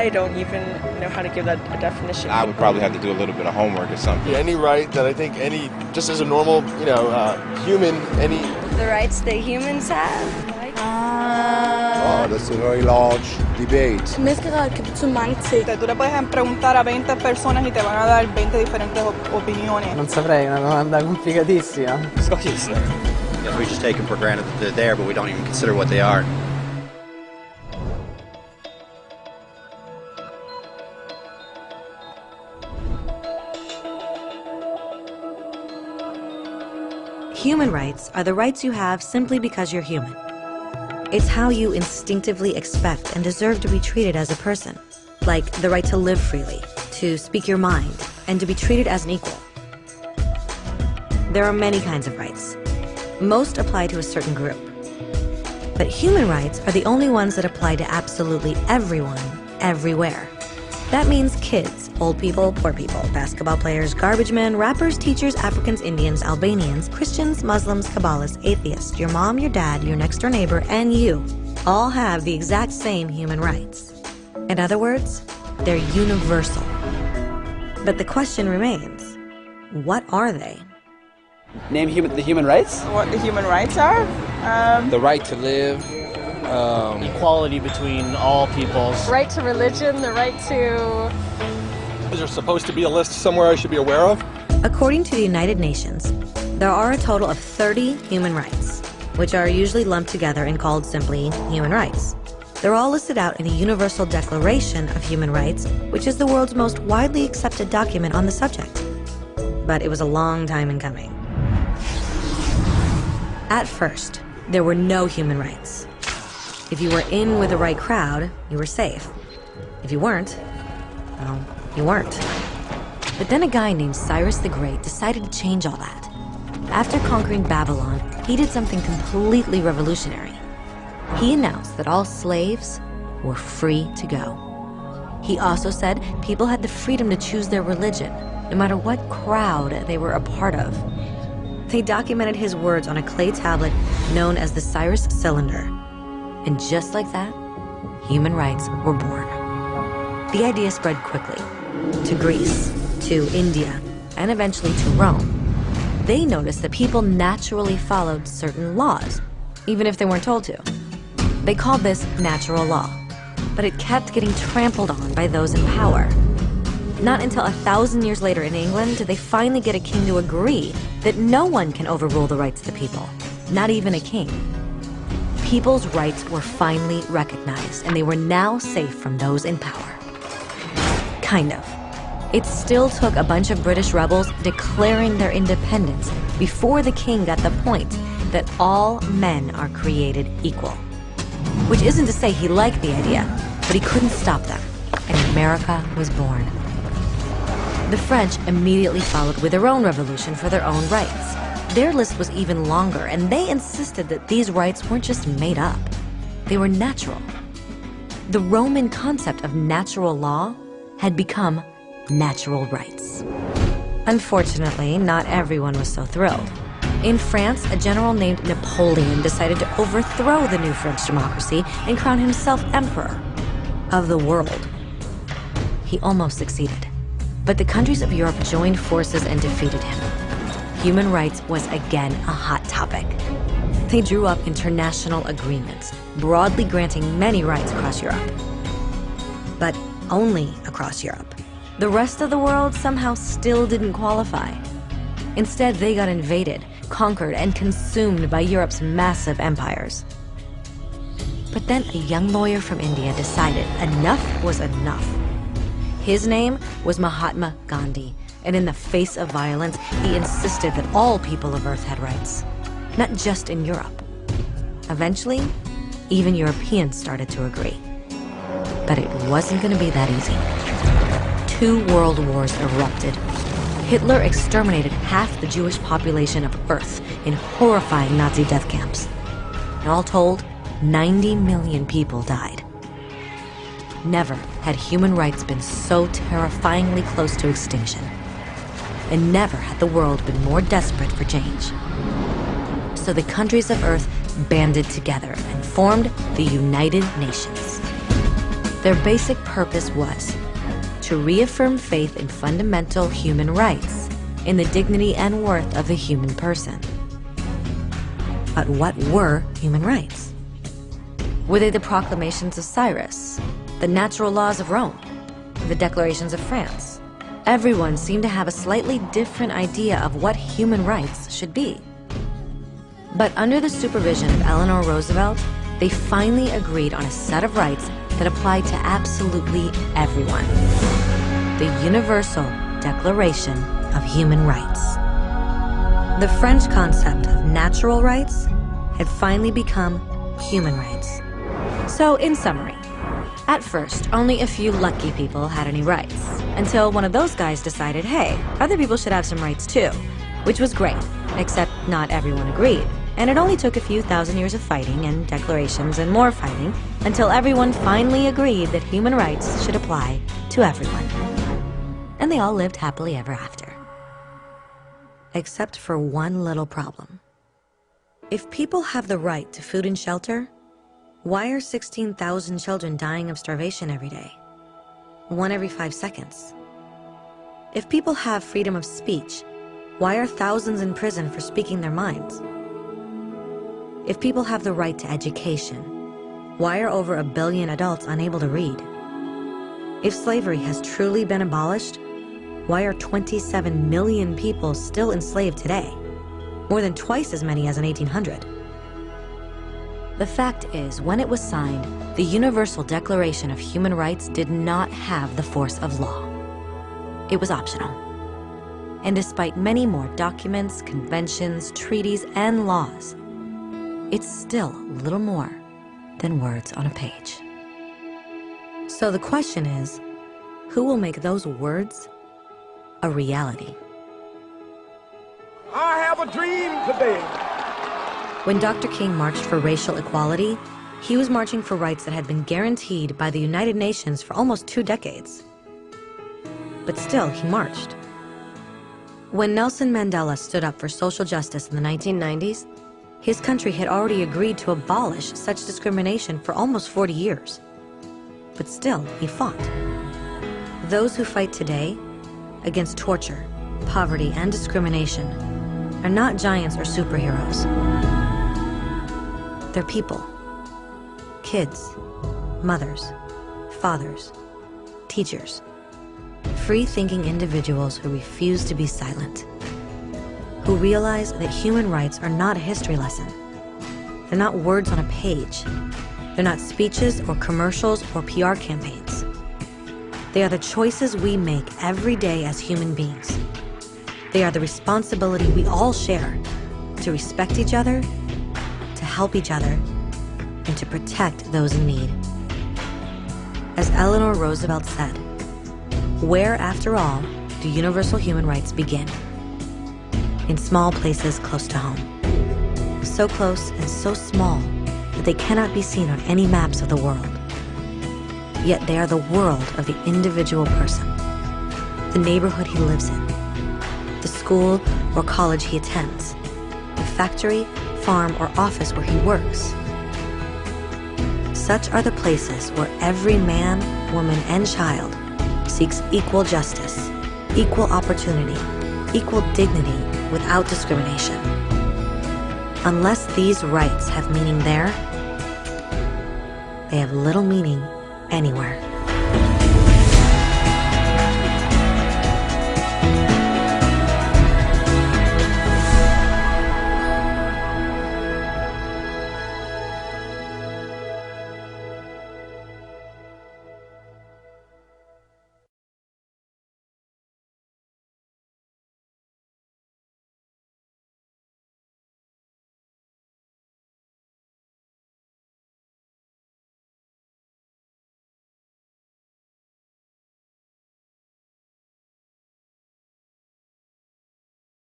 I don't even know how to give that a definition. I would probably have to do a little bit of homework or something. Any right that I think just as a normal, human, The rights that humans have? Oh, that's a very large debate. Tú le puedes preguntar a 20 personas y te van a dar 20 diferentes opiniones. Non saprei, è una domanda complicatissima. Yes, we just take them for granted that they're there, but we don't even consider what they are. Human rights are the rights you have simply because you're human. It's how you instinctively expect and deserve to be treated as a person, like the right to live freely, to speak your mind, and to be treated as an equal. There are many kinds of rights. Most apply to a certain group. But human rights are the only ones that apply to absolutely everyone, everywhere. That means kids, old people, poor people, basketball players, garbage men, rappers, teachers, Africans, Indians, Albanians, Christians, Muslims, Kabbalists, atheists, your mom, your dad, your next door neighbor, and you all have the exact same human rights. In other words, they're universal. But the question remains, what are they? Name the human rights? What the human rights are? The right to live. Equality between all peoples. Right to religion, the right to... Is there supposed to be a list somewhere I should be aware of? According to the United Nations, there are a total of 30 human rights, which are usually lumped together and called simply human rights. They're all listed out in the Universal Declaration of Human Rights, which is the world's most widely accepted document on the subject. But it was a long time in coming. At first, there were no human rights. If you were in with the right crowd, you were safe. If you weren't, well, you weren't. But then a guy named Cyrus the Great decided to change all that. After conquering Babylon, he did something completely revolutionary. He announced that all slaves were free to go. He also said people had the freedom to choose their religion, no matter what crowd they were a part of. They documented his words on a clay tablet known as the Cyrus Cylinder. And just like that, human rights were born. The idea spread quickly to Greece, to India, and eventually to Rome. They noticed that people naturally followed certain laws, even if they weren't told to. They called this natural law, but it kept getting trampled on by those in power. Not until 1,000 years later in England did they finally get a king to agree that no one can overrule the rights of the people, not even a king. People's rights were finally recognized, and they were now safe from those in power. Kind of. It still took a bunch of British rebels declaring their independence before the king got the point that all men are created equal. Which isn't to say he liked the idea, but he couldn't stop them, and America was born. The French immediately followed with their own revolution for their own rights. Their list was even longer, and they insisted that these rights weren't just made up. They were natural. The Roman concept of natural law had become natural rights. Unfortunately, not everyone was so thrilled. In France, a general named Napoleon decided to overthrow the new French democracy and crown himself emperor of the world. He almost succeeded, but the countries of Europe joined forces and defeated him. Human rights was again a hot topic. They drew up international agreements, broadly granting many rights across Europe. But only across Europe. The rest of the world somehow still didn't qualify. Instead, they got invaded, conquered, and consumed by Europe's massive empires. But then a young lawyer from India decided enough was enough. His name was Mahatma Gandhi, and in the face of violence, he insisted that all people of Earth had rights, not just in Europe. Eventually, even Europeans started to agree. But it wasn't going to be that easy. 2 world wars erupted. Hitler exterminated half the Jewish population of Earth in horrifying Nazi death camps. And all told, 90 million people died. Never had human rights been so terrifyingly close to extinction. And never had the world been more desperate for change. So the countries of Earth banded together and formed the United Nations. Their basic purpose was to reaffirm faith in fundamental human rights, in the dignity and worth of the human person. But what were human rights? Were they the proclamations of Cyrus, the natural laws of Rome, the declarations of France? Everyone seemed to have a slightly different idea of what human rights should be. But under the supervision of Eleanor Roosevelt, they finally agreed on a set of rights that applied to absolutely everyone. The Universal Declaration of Human Rights. The French concept of natural rights had finally become human rights. So, in summary, at first, only a few lucky people had any rights, until one of those guys decided, hey, other people should have some rights too, which was great, except not everyone agreed. And it only took a few thousand years of fighting and declarations and more fighting until everyone finally agreed that human rights should apply to everyone. And they all lived happily ever after. Except for one little problem. If people have the right to food and shelter, why are 16,000 children dying of starvation every day? 1 every 5 seconds. If people have freedom of speech, why are thousands in prison for speaking their minds? If people have the right to education, why are over 1 billion adults unable to read? If slavery has truly been abolished, why are 27 million people still enslaved today? More than twice as many as in 1800. The fact is, when it was signed, the Universal Declaration of Human Rights did not have the force of law. It was optional. And despite many more documents, conventions, treaties, and laws, it's still little more than words on a page. So the question is, who will make those words a reality? I have a dream today. When Dr. King marched for racial equality, he was marching for rights that had been guaranteed by the United Nations for almost 2 decades. But still, he marched. When Nelson Mandela stood up for social justice in the 1990s, his country had already agreed to abolish such discrimination for almost 40 years. But still, he fought. Those who fight today against torture, poverty, and discrimination are not giants or superheroes. They're people. Kids, mothers, fathers, teachers. Free-thinking individuals who refuse to be silent. Who realize that human rights are not a history lesson. They're not words on a page. They're not speeches or commercials or PR campaigns. They are the choices we make every day as human beings. They are the responsibility we all share to respect each other, to help each other, and to protect those in need. As Eleanor Roosevelt said, where, after all, do universal human rights begin? In small places close to home. So close and so small that they cannot be seen on any maps of the world. Yet they are the world of the individual person, the neighborhood he lives in, the school or college he attends, the factory, farm, or office where he works. Such are the places where every man, woman, and child seeks equal justice, equal opportunity, equal dignity without discrimination. Unless these rights have meaning there, they have little meaning anywhere.